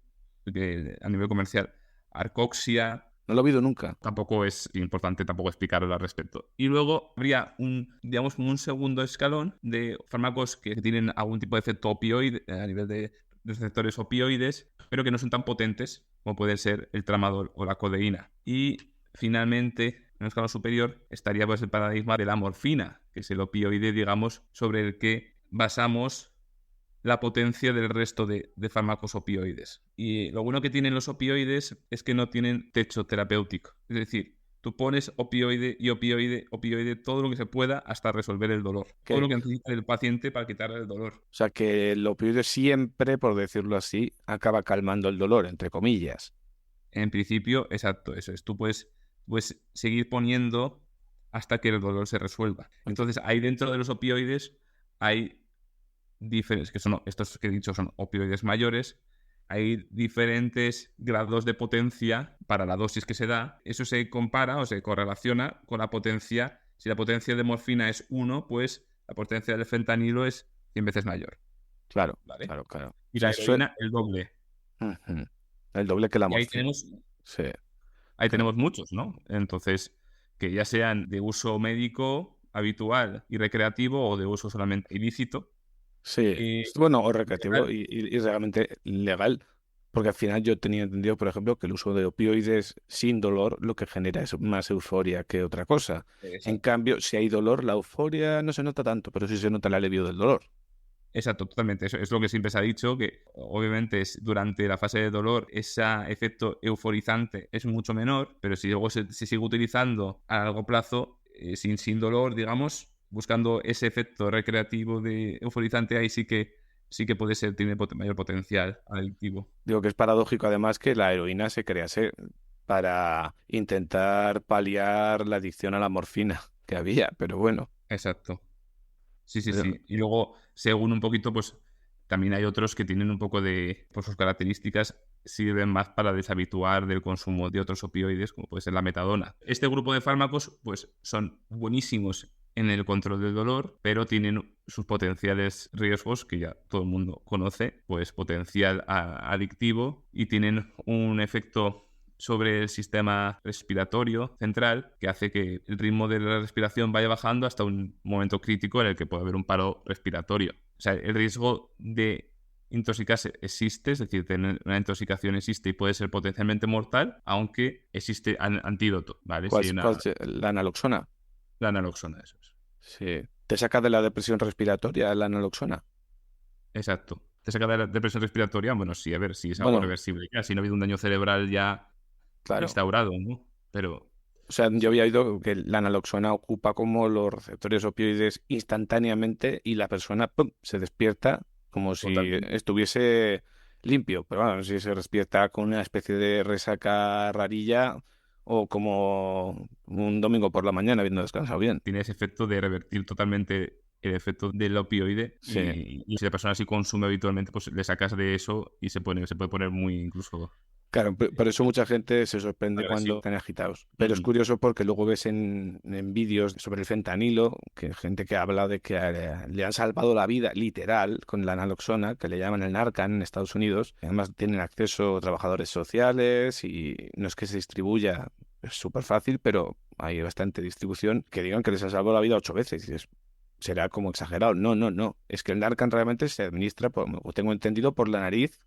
Speaker 2: a nivel comercial, Arcoxia.
Speaker 1: No lo he oído nunca.
Speaker 2: Tampoco es importante tampoco explicar al respecto. Y luego habría digamos, un segundo escalón de fármacos que tienen algún tipo de efecto opioide a nivel de receptores opioides, pero que no son tan potentes como pueden ser el tramadol o la codeína. Y finalmente, en un escalón superior, estaría pues el paradigma de la morfina, que es el opioide, digamos, sobre el que basamos la potencia del resto de fármacos opioides. Y lo bueno que tienen los opioides es que no tienen techo terapéutico. Es decir, tú pones opioide y opioide, opioide, todo lo que se pueda hasta resolver el dolor. Todo lo
Speaker 1: Que,
Speaker 2: que necesita el paciente para quitarle el dolor.
Speaker 1: o sea, que el opioide siempre, por decirlo así, acaba calmando el dolor, entre comillas.
Speaker 2: En principio, exacto, eso es. Tú puedes seguir poniendo hasta que el dolor se resuelva. Entonces, ahí dentro de los opioides hay diferentes, que son estos que he dicho son opioides mayores, hay diferentes grados de potencia para la dosis que se da. Eso se compara o se correlaciona con la potencia. Si la potencia de morfina es 1, pues la potencia del fentanilo es 100 veces mayor,
Speaker 1: Claro,
Speaker 2: ¿vale?
Speaker 1: claro, claro. O
Speaker 2: Y
Speaker 1: sea,
Speaker 2: la
Speaker 1: eso es
Speaker 2: heroína el doble.
Speaker 1: ujú, el doble que la
Speaker 2: Y ahí
Speaker 1: morfina.
Speaker 2: tenemos,
Speaker 1: Sí,
Speaker 2: ahí
Speaker 1: claro.
Speaker 2: tenemos muchos, ¿no? Entonces, que ya sean de uso médico habitual y recreativo o de uso solamente ilícito.
Speaker 1: Sí,
Speaker 2: Y
Speaker 1: bueno, o recreativo y realmente legal, porque al final yo tenía entendido, por ejemplo, que el uso de opioides sin dolor lo que genera es más euforia que otra cosa. En
Speaker 2: exacto.
Speaker 1: cambio, si hay dolor, la euforia no se nota tanto, pero sí se nota el alivio del dolor.
Speaker 2: Exacto, totalmente. Eso es lo que siempre se ha dicho, que obviamente durante la fase de dolor ese efecto euforizante es mucho menor, pero si luego se sigue utilizando a largo plazo, sin dolor, digamos, buscando ese efecto recreativo de euforizante, ahí sí que puede ser, tiene mayor potencial adictivo.
Speaker 1: Digo que es paradójico además que la heroína se crease para intentar paliar la adicción a la morfina que había, pero bueno.
Speaker 2: Exacto. Sí, sí,
Speaker 1: Pero-
Speaker 2: sí. Y luego, según un poquito, pues también hay otros que tienen un poco por sus características, sirven más para deshabituar del consumo de otros opioides, como puede ser la metadona. Este grupo de fármacos, pues son buenísimos en el control del dolor, pero tienen sus potenciales riesgos, que ya todo el mundo conoce, pues potencial adictivo y tienen un efecto sobre el sistema respiratorio central que hace que el ritmo de la respiración vaya bajando hasta un momento crítico en el que puede haber un paro respiratorio. O sea, el riesgo de intoxicarse existe, es decir, tener una intoxicación existe y puede ser potencialmente mortal, aunque existe antídoto, ¿vale?
Speaker 1: ¿Cuál,
Speaker 2: Si hay
Speaker 1: la naloxona?
Speaker 2: la naloxona, eso es.
Speaker 1: Sí. ¿Te saca de la depresión respiratoria la naloxona?
Speaker 2: Exacto. ¿Te saca de la depresión respiratoria? Bueno, sí, a ver, si es algo
Speaker 1: Bueno,
Speaker 2: reversible. Ya, si no ha habido un daño cerebral ya
Speaker 1: claro.
Speaker 2: instaurado, ¿no? Pero
Speaker 1: O sea, yo había oído que la naloxona ocupa como los receptores opioides instantáneamente y la persona ¡pum!, se despierta como si
Speaker 2: Totalmente.
Speaker 1: estuviese limpio. Pero bueno, no sé si se despierta con una especie de resaca rarilla o como un domingo por la mañana habiendo descansado bien.
Speaker 2: Tiene ese efecto de revertir totalmente el efecto del opioide
Speaker 1: Sí.
Speaker 2: y si la persona así consume habitualmente, pues le sacas de eso y se puede poner muy incluso
Speaker 1: Claro, por eso mucha gente se sorprende cuando
Speaker 2: agresivo.
Speaker 1: están agitados. Pero es
Speaker 2: Ujú.
Speaker 1: curioso porque luego ves en vídeos sobre el fentanilo, que gente que habla de que le han salvado la vida, literal, con la naloxona, que le llaman el Narcan en Estados Unidos. Además tienen acceso trabajadores sociales y no es que se distribuya, es súper fácil, pero hay bastante distribución que digan que les ha salvado la vida 8 veces. Y dices, será como exagerado. No, no, no. Es que el Narcan realmente se administra, tengo entendido, por la nariz,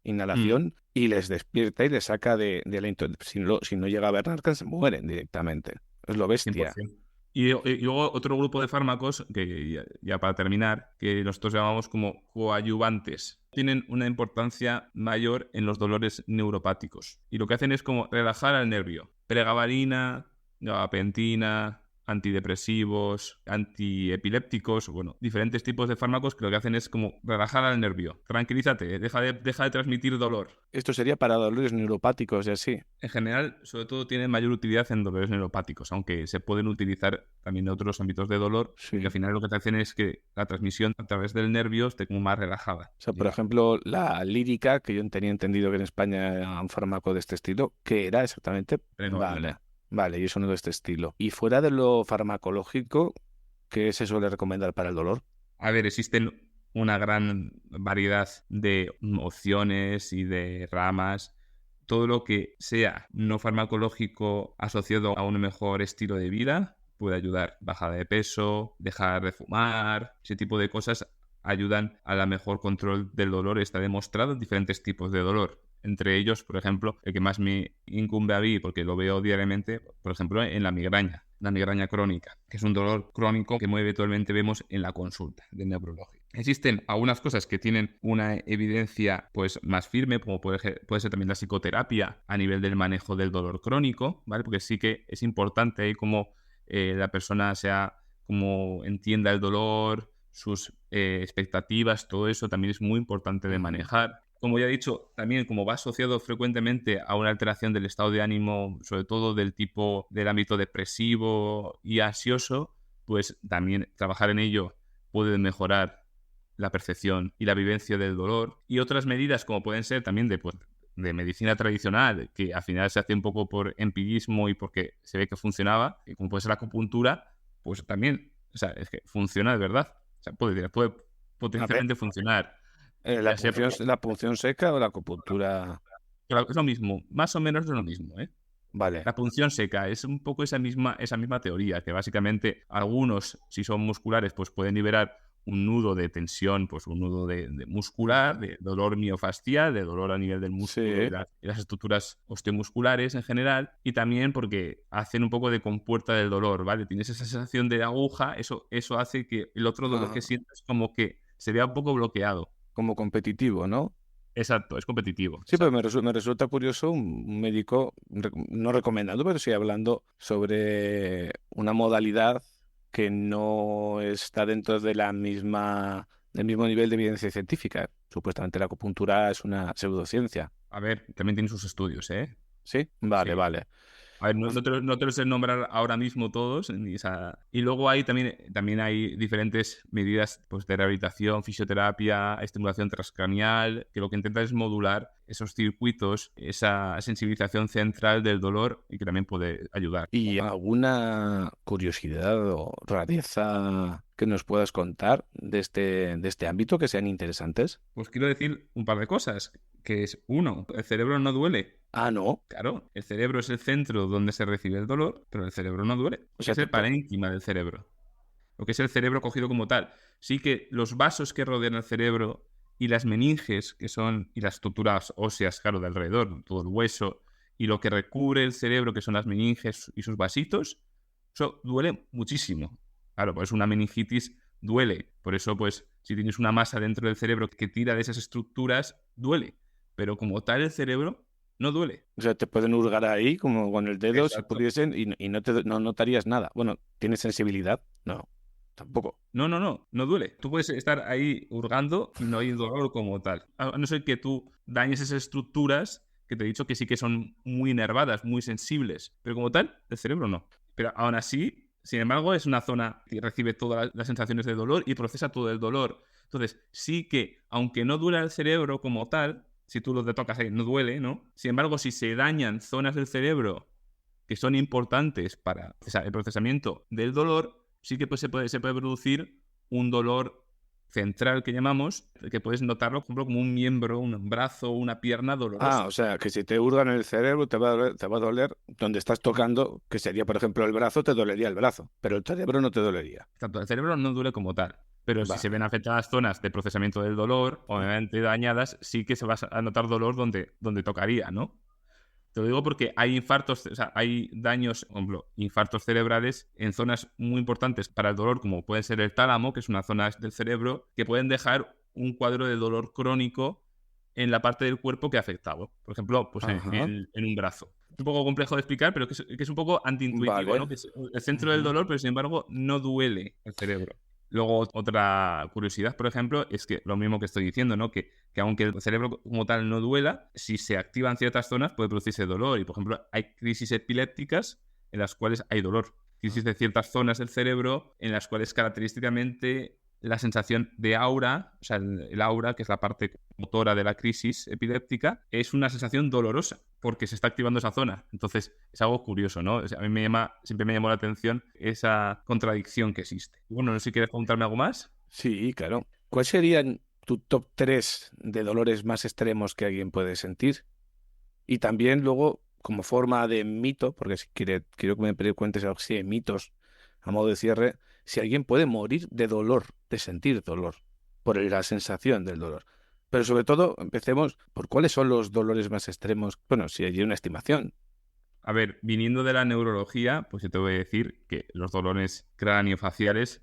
Speaker 2: Mm,
Speaker 1: inhalación, y les despierta y les saca de la si no llega a haber Narcan, se mueren directamente. Es lo bestia.
Speaker 2: 100%. Y luego otro grupo de fármacos, que ya para terminar, que nosotros llamamos como coadyuvantes, tienen una importancia mayor en los dolores neuropáticos. Y lo que hacen es como relajar al nervio. Pregabalina, gabapentina, antidepresivos, antiepilépticos, bueno, diferentes tipos de fármacos que lo que hacen es como relajar al nervio. Tranquilízate, deja de transmitir dolor.
Speaker 1: Esto sería para dolores neuropáticos y así.
Speaker 2: En general, sobre todo tienen mayor utilidad en dolores neuropáticos, aunque se pueden utilizar también en otros ámbitos de dolor, porque al
Speaker 1: Sí.
Speaker 2: final lo que te hacen es que la transmisión a través del nervio esté como más relajada.
Speaker 1: O sea, por ejemplo, la lírica, que yo tenía entendido que en España era un fármaco de este estilo, ¿qué era exactamente?
Speaker 2: Pregabalina.
Speaker 1: Vale, vale, y eso no de este estilo. Y fuera de lo farmacológico, ¿qué se suele recomendar para el dolor?
Speaker 2: A ver, existen una gran variedad de opciones y de ramas. Todo lo que sea no farmacológico asociado a un mejor estilo de vida puede ayudar. Bajada de peso, dejar de fumar, ese tipo de cosas ayudan a la mejor control del dolor. Está demostrado en diferentes tipos de dolor. Entre ellos, por ejemplo, el que más me incumbe a mí, porque lo veo diariamente, por ejemplo, en la migraña crónica, que es un dolor crónico que muy habitualmente vemos en la consulta de neurología. Existen algunas cosas que tienen una evidencia pues más firme, como puede ser también la psicoterapia a nivel del manejo del dolor crónico, ¿vale? Porque sí que es importante ahí como la persona sea como entienda el dolor, sus expectativas, todo eso también es muy importante de
Speaker 1: Ujú.
Speaker 2: manejar. Como ya he dicho, también como va asociado frecuentemente a una alteración del estado de ánimo, sobre todo del tipo del ámbito depresivo y ansioso, pues también trabajar en ello puede mejorar la percepción y la vivencia del dolor. Y otras medidas como pueden ser también de medicina tradicional, que al final se hace un poco por empirismo y porque se ve que funcionaba, y como puede ser la acupuntura, pues también, o sea, es que funciona de verdad. O sea, puede
Speaker 1: A ver,
Speaker 2: potencialmente funcionar.
Speaker 1: ¿la
Speaker 2: Ya sea
Speaker 1: punción,
Speaker 2: porque
Speaker 1: la punción seca o la acupuntura?
Speaker 2: claro, es lo mismo, más o menos es lo mismo, ¿eh?
Speaker 1: Vale.
Speaker 2: La punción seca es un poco esa misma teoría, que básicamente algunos, si son musculares, pues pueden liberar un nudo de tensión, pues un nudo de muscular,
Speaker 1: Ujú.
Speaker 2: de dolor miofascial, de dolor a nivel del músculo
Speaker 1: Sí.
Speaker 2: y las estructuras osteomusculares en general, y también porque hacen un poco de compuerta del dolor, ¿vale? Tienes esa sensación de aguja, eso hace que el otro dolor que
Speaker 1: Ah,
Speaker 2: sientes como que se vea un poco bloqueado.
Speaker 1: como competitivo, ¿no?
Speaker 2: Exacto, es competitivo,
Speaker 1: Sí, pues
Speaker 2: exacto.
Speaker 1: me resulta curioso un médico, no recomendando, pero sí hablando sobre una modalidad que no está dentro de del mismo nivel de evidencia científica. Supuestamente la acupuntura es una pseudociencia.
Speaker 2: A ver, también tiene sus estudios, ¿eh?
Speaker 1: ¿Sí? Vale,
Speaker 2: Sí.
Speaker 1: vale.
Speaker 2: A ver,
Speaker 1: Pues,
Speaker 2: no te los sé nombrar ahora mismo todos. Y luego hay también hay diferentes medidas pues, de rehabilitación, fisioterapia, estimulación transcranial, que lo que intenta es modular esos circuitos, esa sensibilización central del dolor y que también puede ayudar.
Speaker 1: ¿y alguna curiosidad o rareza que nos puedas contar de este ámbito que sean interesantes?
Speaker 2: Pues quiero decir un par de cosas, que es, uno, el cerebro no duele.
Speaker 1: Ah, no.
Speaker 2: Claro, el cerebro es el centro donde se recibe el dolor, pero el cerebro no duele,
Speaker 1: O
Speaker 2: porque
Speaker 1: sea,
Speaker 2: es el parénquima del cerebro. Lo que es el cerebro cogido como tal. Sí que los vasos que rodean el cerebro y las meninges, que son, y las estructuras óseas, claro, de alrededor, todo el hueso, y lo que recubre el cerebro, que son las meninges y sus vasitos, eso duele muchísimo. Claro, pues una meningitis duele. Por eso, pues, si tienes una masa dentro del cerebro que tira de esas estructuras, duele. Pero como tal, el cerebro no duele.
Speaker 1: O sea, te pueden hurgar ahí como con el dedo si
Speaker 2: Exacto.
Speaker 1: pudiesen y no notarías nada. Bueno, ¿tienes sensibilidad? No, tampoco.
Speaker 2: No duele. Tú puedes estar ahí hurgando y no hay dolor como tal. A no ser que tú dañes esas estructuras que te he dicho que sí que son muy inervadas, muy sensibles. Pero como tal, el cerebro no. Pero aún así, sin embargo, es una zona que recibe todas las sensaciones de dolor y procesa todo el dolor. Entonces, sí que, aunque no duele el cerebro como tal, si tú lo tocas ahí, no duele, ¿no? Sin embargo, si se dañan zonas del cerebro que son importantes para el procesamiento del dolor, sí que pues, se puede producir un dolor central que llamamos, que puedes notarlo, por ejemplo, como un miembro, un brazo, una pierna
Speaker 1: Ah,
Speaker 2: dolorosa.
Speaker 1: o sea, que si te hurgan en el cerebro te va a doler donde estás tocando, que sería, por ejemplo, el brazo, te dolería el brazo, pero el cerebro no te dolería.
Speaker 2: Tanto el cerebro no duele como tal, pero si se ven
Speaker 1: Vale.
Speaker 2: afectadas zonas de procesamiento del dolor, obviamente dañadas, sí que se va a notar dolor donde tocaría, ¿no? Te lo digo porque hay infartos, o sea, hay daños, por ejemplo, infartos cerebrales en zonas muy importantes para el dolor, como puede ser el tálamo, que es una zona del cerebro, que pueden dejar un cuadro de dolor crónico en la parte del cuerpo que ha afectado. Por ejemplo, pues
Speaker 1: Ajá.
Speaker 2: en un brazo. Es un poco complejo de explicar, pero que es un poco antiintuitivo, ¿no?
Speaker 1: Vale.
Speaker 2: Que es el centro del
Speaker 1: Ujú.
Speaker 2: dolor, pero sin embargo no duele el cerebro. Luego, otra curiosidad, por ejemplo, es que lo mismo que estoy diciendo, ¿no? Que aunque el cerebro como tal no duela, si se activan ciertas zonas puede producirse dolor. Y, por ejemplo, hay crisis epilépticas en las cuales hay dolor. Crisis de ciertas zonas del cerebro en las cuales característicamente la sensación de aura, o sea, el aura, que es la parte motora de la crisis epiléptica, es una sensación dolorosa porque se está activando esa zona. Entonces, es algo curioso, ¿no? O sea, a mí siempre me llamó la atención esa contradicción que existe. Y bueno, no sé si quieres preguntarme algo más.
Speaker 1: Sí, claro. ¿Cuál serían tu top 3 de dolores más extremos que alguien puede sentir? Y también luego, como forma de mito, porque si quiero que me cuentes algo así de mitos a modo de cierre, si alguien puede morir de dolor, de sentir dolor, por la sensación del dolor. Pero sobre todo, empecemos por cuáles son los dolores más extremos. Bueno, si hay una estimación.
Speaker 2: A ver, viniendo de la neurología, pues yo te voy a decir que los dolores craneofaciales,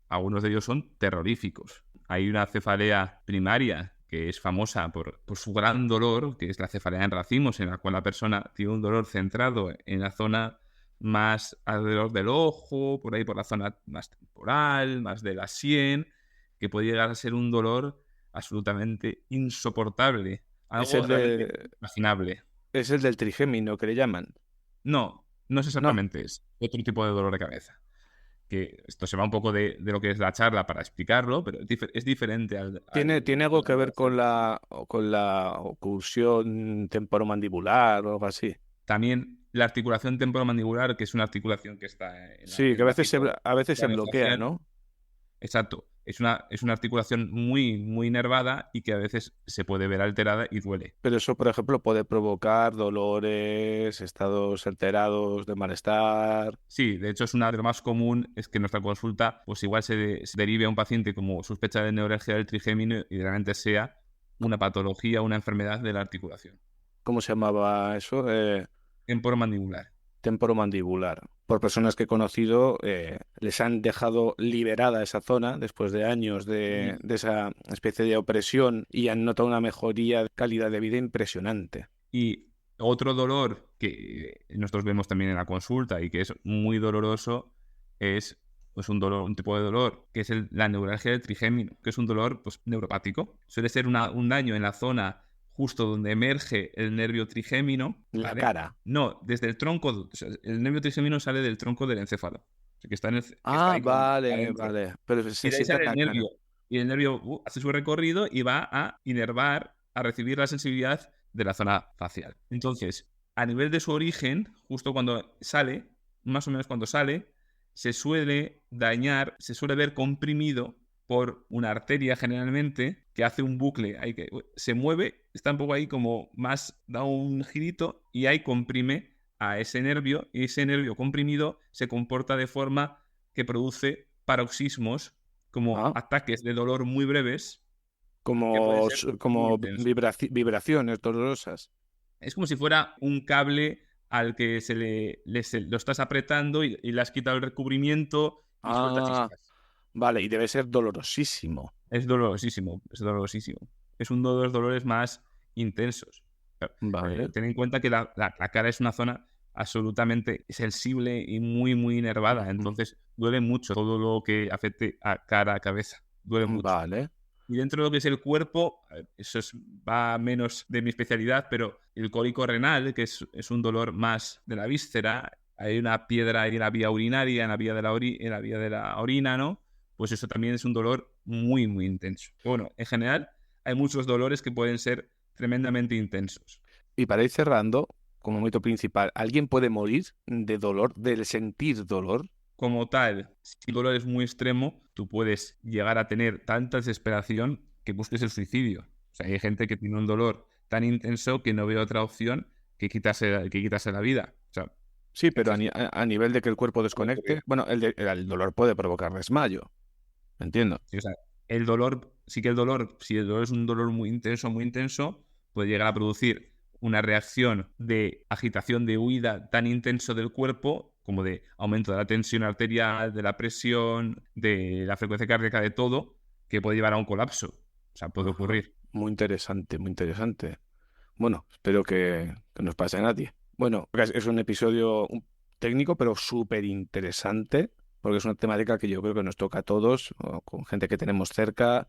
Speaker 2: algunos de ellos son terroríficos. Hay una cefalea primaria que es famosa por su gran dolor, que es la cefalea en racimos, en la cual la persona tiene un dolor centrado en la zona más alrededor del ojo, por ahí por la zona más temporal, más de la sien, que puede llegar a ser un dolor absolutamente insoportable,
Speaker 1: Es
Speaker 2: algo
Speaker 1: el
Speaker 2: realmente
Speaker 1: de,
Speaker 2: inimaginable.
Speaker 1: es el del trigémino que le llaman.
Speaker 2: No es
Speaker 1: No,
Speaker 2: exactamente eso, otro tipo de dolor de cabeza. Que esto se va un poco de lo que es la charla para explicarlo, pero es diferente
Speaker 1: tiene
Speaker 2: a
Speaker 1: algo
Speaker 2: la
Speaker 1: que ver
Speaker 2: neurología.
Speaker 1: con la oclusión temporomandibular o algo así.
Speaker 2: También la articulación temporomandibular, que es una articulación que está
Speaker 1: Sí, que
Speaker 2: en la cintura
Speaker 1: a veces se bloquea,
Speaker 2: craneofacial.
Speaker 1: ¿no?
Speaker 2: Exacto. Es una articulación muy, muy inervada y que a veces se puede ver alterada y duele.
Speaker 1: Pero eso, por ejemplo, puede provocar dolores, estados alterados de malestar.
Speaker 2: Sí, de hecho es una de lo más común es que en nuestra consulta pues igual se derive a un paciente como sospecha de neuralgia del trigémino y realmente sea una patología, una enfermedad de la articulación
Speaker 1: ¿Cómo se llamaba eso?
Speaker 2: temporomandibular.
Speaker 1: Temporomandibular. Por personas que he conocido, les han dejado liberada esa zona después de años
Speaker 2: Ujú.
Speaker 1: de esa especie de opresión y han notado una mejoría de calidad de vida impresionante.
Speaker 2: Y otro dolor que nosotros vemos también en la consulta y que es muy doloroso es pues un tipo de dolor que es la neuralgia del trigémino, que es un dolor pues neuropático. Suele ser un daño en la zona justo donde emerge el nervio trigémino,
Speaker 1: La
Speaker 2: ¿vale?
Speaker 1: cara.
Speaker 2: No, desde el tronco, o sea, el nervio trigémino sale del tronco del encéfalo, o sea, que está
Speaker 1: Ah,
Speaker 2: ahí como
Speaker 1: vale,
Speaker 2: adentro.
Speaker 1: vale. Pero
Speaker 2: Y
Speaker 1: se
Speaker 2: de ahí
Speaker 1: sienta en
Speaker 2: sale el
Speaker 1: la
Speaker 2: nervio.
Speaker 1: cara.
Speaker 2: Y el nervio hace su recorrido y va a inervar, a recibir la sensibilidad de la zona facial. Entonces, a nivel de su origen, justo cuando sale, más o menos cuando sale, se suele dañar, se suele ver comprimido por una arteria generalmente que hace un bucle, ahí que se mueve, está un poco ahí como más, da un girito y ahí comprime a ese nervio y ese nervio comprimido se comporta de forma que produce paroxismos como
Speaker 1: Ah,
Speaker 2: ataques de dolor muy breves que pueden ser muy
Speaker 1: como
Speaker 2: intensos.
Speaker 1: vibraciones dolorosas.
Speaker 2: Es como si fuera un cable al que lo estás apretando y le has quitado el recubrimiento y suelta
Speaker 1: Ah,
Speaker 2: chispas.
Speaker 1: vale, y debe ser dolorosísimo.
Speaker 2: Es dolorosísimo, es dolorosísimo. Es uno de los dolores más intensos. sea,
Speaker 1: Vale.
Speaker 2: ten en cuenta que la cara es una zona absolutamente sensible y muy, muy inervada. Entonces, duele mucho todo lo que afecte a cara, a cabeza. Duele mucho.
Speaker 1: Vale.
Speaker 2: Y dentro de lo que es el cuerpo, a ver, va menos de mi especialidad, pero el cólico renal, que es un dolor más de la víscera, hay una piedra ahí en la vía urinaria, en la vía de la orina, ¿no? Pues eso también es un dolor muy, muy intenso. Bueno, en general, hay muchos dolores que pueden ser tremendamente intensos.
Speaker 1: Y para ir cerrando, como mito principal, ¿alguien puede morir de dolor, del sentir dolor?
Speaker 2: Como tal, si el dolor es muy extremo, tú puedes llegar a tener tanta desesperación que busques el suicidio. O sea, hay gente que tiene un dolor tan intenso que no ve otra opción que quitarse la vida. O sea,
Speaker 1: Sí, pero
Speaker 2: entonces,
Speaker 1: a nivel de que el cuerpo
Speaker 2: puede ocurrir.
Speaker 1: desconecte, bueno, el dolor puede provocar desmayo, entiendo.
Speaker 2: Sí, o sea, si el dolor es un dolor muy intenso, puede llegar a producir una reacción de agitación, de huida tan intenso del cuerpo, como de aumento de la tensión arterial, de la presión, de la frecuencia cardíaca, de todo, que puede llevar a un colapso. O sea, puede
Speaker 1: Ajá.
Speaker 2: ocurrir.
Speaker 1: Muy interesante, muy interesante. Bueno, espero que no os pase a nadie. Bueno, es un episodio técnico, pero súper interesante, porque es una temática que yo creo que nos toca a todos, o con gente que tenemos cerca.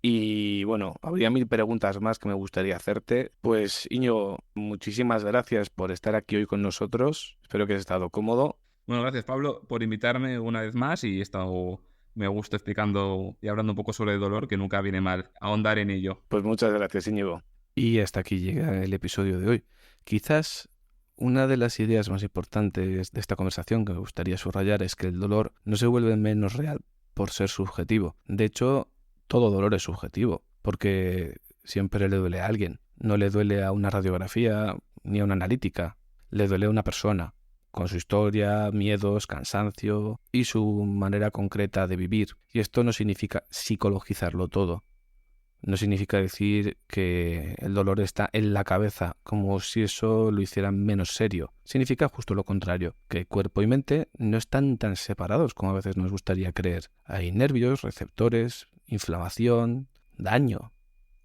Speaker 1: Y bueno, habría mil preguntas más que me gustaría hacerte. Pues, Iñigo, muchísimas gracias por estar aquí hoy con nosotros. Espero que hayas estado cómodo.
Speaker 2: Bueno, gracias Pablo por invitarme una vez más y he estado me gusta explicando y hablando un poco sobre el dolor, que nunca viene mal ahondar en ello.
Speaker 1: Pues muchas gracias, Íñigo. Y hasta aquí llega el episodio de hoy. Quizás una de las ideas más importantes de esta conversación que me gustaría subrayar es que el dolor no se vuelve menos real por ser subjetivo. De hecho, todo dolor es subjetivo, porque siempre le duele a alguien. No le duele a una radiografía ni a una analítica, le duele a una persona, con su historia, miedos, cansancio y su manera concreta de vivir. Y esto no significa psicologizarlo todo. No significa decir que el dolor está en la cabeza, como si eso lo hiciera menos serio. Significa justo lo contrario, que cuerpo y mente no están tan separados como a veces nos gustaría creer. Hay nervios, receptores, inflamación, daño,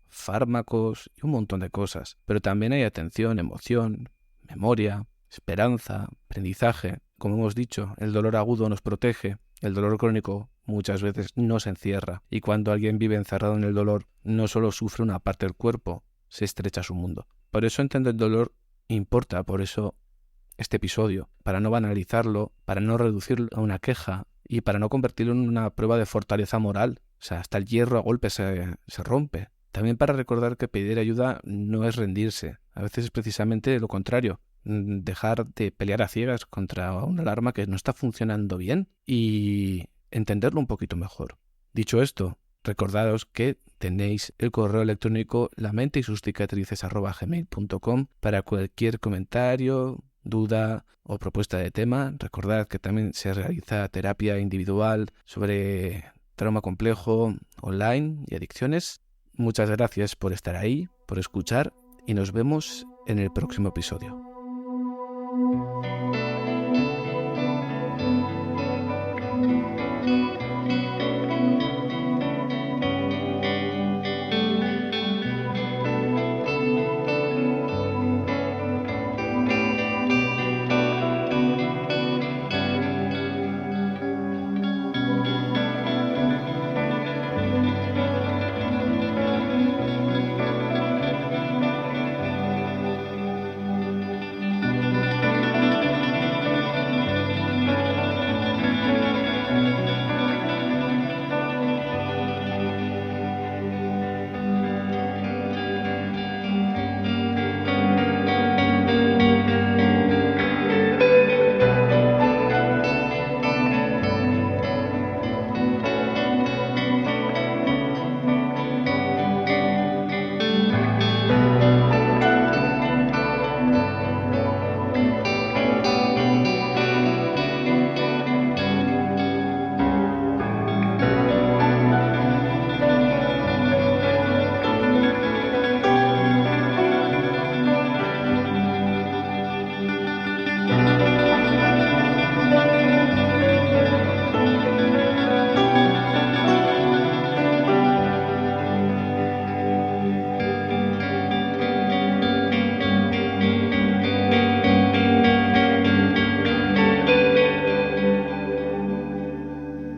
Speaker 1: fármacos y un montón de cosas. Pero también hay atención, emoción, memoria, esperanza, aprendizaje. Como hemos dicho, el dolor agudo nos protege, el dolor crónico muchas veces nos encierra. Y cuando alguien vive encerrado en el dolor, no solo sufre una parte del cuerpo, se estrecha su mundo. Por eso entender el dolor importa, por eso este episodio, para no banalizarlo, para no reducirlo a una queja y para no convertirlo en una prueba de fortaleza moral. O sea, hasta el hierro a golpes se rompe. También para recordar que pedir ayuda no es rendirse. A veces es precisamente lo contrario. Dejar de pelear a ciegas contra una alarma que no está funcionando bien y entenderlo un poquito mejor. Dicho esto, recordaros que tenéis el correo electrónico lamenteysuscicatrices@gmail.com para cualquier comentario, duda o propuesta de tema. Recordad que también se realiza terapia individual sobre trauma complejo online y adicciones. Muchas gracias por estar ahí, por escuchar y nos vemos en el próximo episodio.